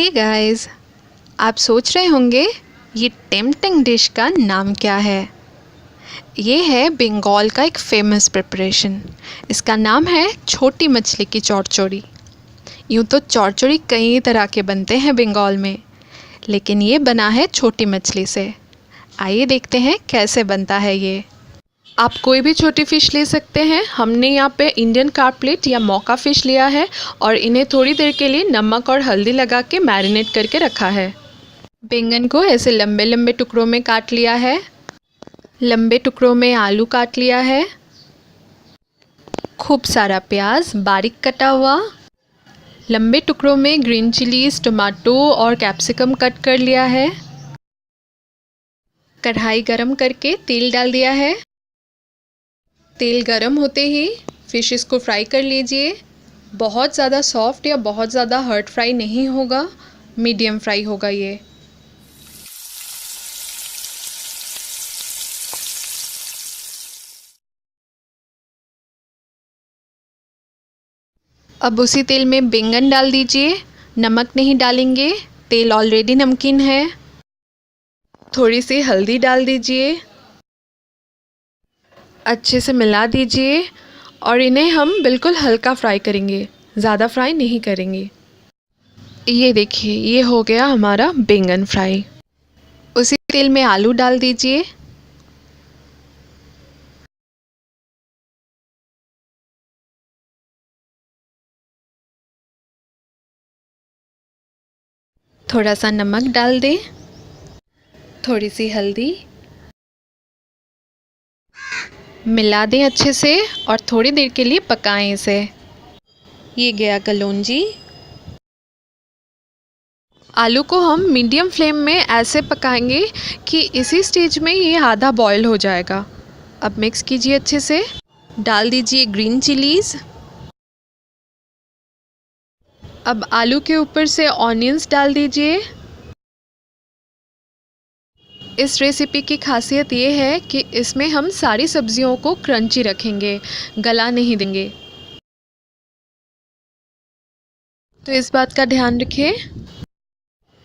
Hey guys, आप सोच रहे होंगे ये टेम्पटिंग डिश का नाम क्या है। ये है बंगाल का एक फ़ेमस प्रिपरेशन। इसका नाम है छोटी मछली की चौड़चौड़ी। यूँ तो चौड़चौड़ी कई तरह के बनते हैं बंगाल में, लेकिन ये बना है छोटी मछली से। आइए देखते हैं कैसे बनता है ये। आप कोई भी छोटी फ़िश ले सकते हैं। हमने यहाँ पे इंडियन कार्पलेट या मौका फ़िश लिया है और इन्हें थोड़ी देर के लिए नमक और हल्दी लगा के मैरिनेट करके रखा है। बैंगन को ऐसे लंबे लंबे टुकड़ों में काट लिया है। लंबे टुकड़ों में आलू काट लिया है। खूब सारा प्याज बारीक कटा हुआ। लंबे टुकड़ों में ग्रीन चिलीज, टमाटो और कैप्सिकम कट कर लिया है। कढ़ाई गरम करके तेल डाल दिया है। तेल गरम होते ही फ़िशेस को फ्राई कर लीजिए। बहुत ज़्यादा सॉफ्ट या बहुत ज़्यादा हार्ड फ्राई नहीं होगा, मीडियम फ्राई होगा ये। अब उसी तेल में बैंगन डाल दीजिए। नमक नहीं डालेंगे, तेल ऑलरेडी नमकीन है। थोड़ी सी हल्दी डाल दीजिए। अच्छे से मिला दीजिए और इन्हें हम बिल्कुल हल्का फ्राई करेंगे, ज़्यादा फ्राई नहीं करेंगे। ये देखिए, ये हो गया हमारा बैंगन फ्राई। उसी तेल में आलू डाल दीजिए। थोड़ा सा नमक डाल दें, थोड़ी सी हल्दी, मिला दें अच्छे से और थोड़ी देर के लिए पकाएं इसे। ये गया कलौंजी। आलू को हम मीडियम फ्लेम में ऐसे पकाएंगे कि इसी स्टेज में ये आधा बॉयल हो जाएगा। अब मिक्स कीजिए अच्छे से। डाल दीजिए ग्रीन चिलीज़। अब आलू के ऊपर से ऑनियंस डाल दीजिए। इस रेसिपी की खासियत ये है कि इसमें हम सारी सब्जियों को क्रंची रखेंगे, गला नहीं देंगे। तो इस बात का ध्यान रखें।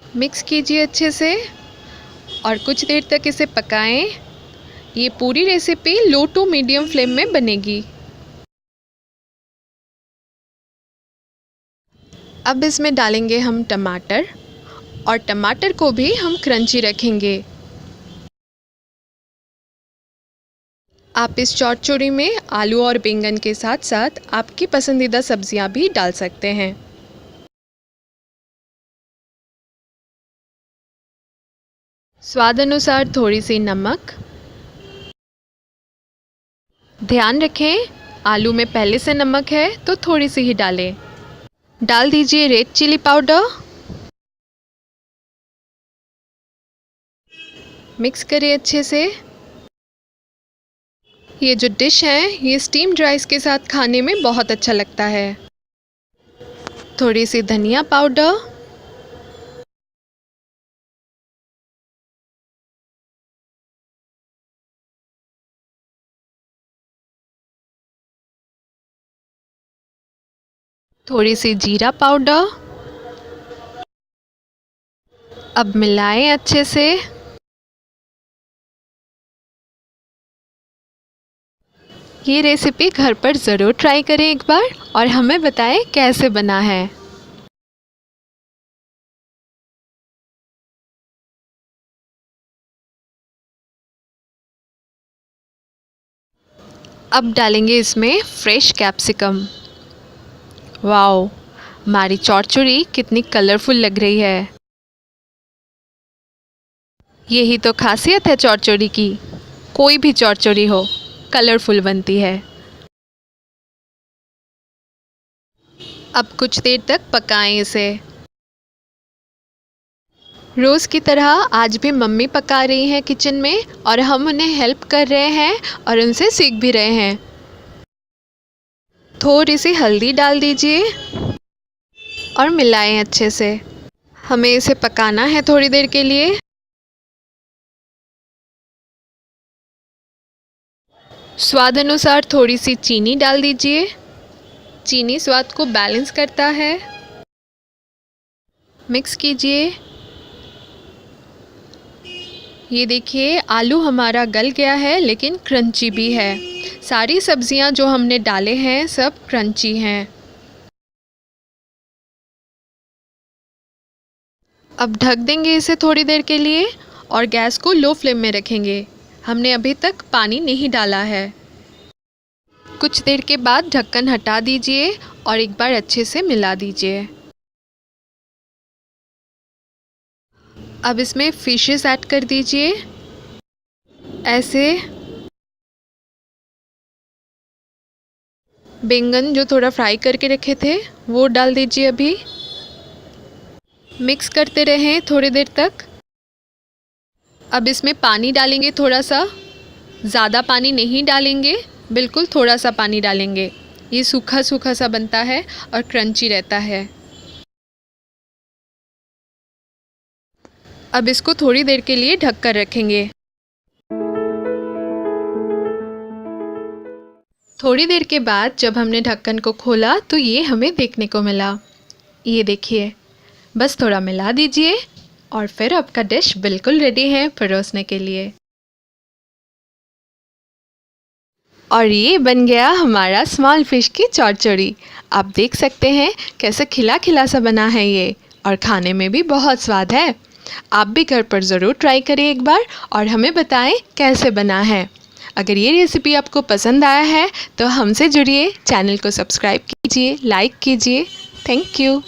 मिक्स कीजिए अच्छे से और कुछ देर तक इसे पकाएं। ये पूरी recipe low to medium flame में बनेगी। अब इसमें डालेंगे हम टमाटर और टमाटर को भी हम क्रंची रखेंगे। आप इस चौड़चौड़ी में आलू और बैंगन के साथ साथ आपकी पसंदीदा सब्जियां भी डाल सकते हैं। स्वाद अनुसार थोड़ी सी नमक। ध्यान रखें, आलू में पहले से नमक है तो थोड़ी सी ही डालें। डाल दीजिए रेड चिली पाउडर। मिक्स करिए अच्छे से। ये जो डिश है ये स्टीम्ड राइस के साथ खाने में बहुत अच्छा लगता है। थोड़ी सी धनिया पाउडर। थोड़ी सी जीरा पाउडर। अब मिलाएं अच्छे से। ये रेसिपी घर पर ज़रूर ट्राई करें एक बार और हमें बताएं कैसे बना है। अब डालेंगे इसमें फ्रेश कैप्सिकम। वाओ, हमारी चौड़चौड़ी कितनी कलरफुल लग रही है। यही तो खासियत है चौड़चौड़ी की। कोई भी चौड़चौड़ी हो, कलरफुल बनती है। अब कुछ देर तक पकाएं इसे। रोज़ की तरह आज भी मम्मी पका रही हैं किचन में और हम उन्हें हेल्प कर रहे हैं और उनसे सीख भी रहे हैं। थोड़ी सी हल्दी डाल दीजिए और मिलाएं अच्छे से। हमें इसे पकाना है थोड़ी देर के लिए। स्वाद अनुसार थोड़ी सी चीनी डाल दीजिए। चीनी स्वाद को बैलेंस करता है। मिक्स कीजिए। ये देखिए आलू हमारा गल गया है लेकिन क्रंची भी है। सारी सब्जियां जो हमने डाले हैं सब क्रंची हैं। अब ढक देंगे इसे थोड़ी देर के लिए और गैस को लो फ्लेम में रखेंगे। हमने अभी तक पानी नहीं डाला है। कुछ देर के बाद ढक्कन हटा दीजिए और एक बार अच्छे से मिला दीजिए। अब इसमें फिशेस ऐड कर दीजिए। ऐसे बैंगन जो थोड़ा फ्राई करके रखे थे वो डाल दीजिए। अभी मिक्स करते रहें थोड़ी देर तक। अब इसमें पानी डालेंगे थोड़ा सा, ज़्यादा पानी नहीं डालेंगे, बिल्कुल थोड़ा सा पानी डालेंगे। ये सूखा सूखा सा बनता है और क्रंची रहता है। अब इसको थोड़ी देर के लिए ढक कर रखेंगे। थोड़ी देर के बाद जब हमने ढक्कन को खोला तो ये हमें देखने को मिला। ये देखिए, बस थोड़ा मिला दीजिए और फिर आपका डिश बिल्कुल रेडी है परोसने के लिए। और ये बन गया हमारा स्मॉल फिश की चौड़चौड़ी। आप देख सकते हैं कैसे खिला खिला सा बना है ये, और खाने में भी बहुत स्वाद है। आप भी घर पर ज़रूर ट्राई करें एक बार और हमें बताएं कैसे बना है। अगर ये रेसिपी आपको पसंद आया है तो हमसे जुड़िए, चैनल को सब्सक्राइब कीजिए, लाइक कीजिए। Thank you.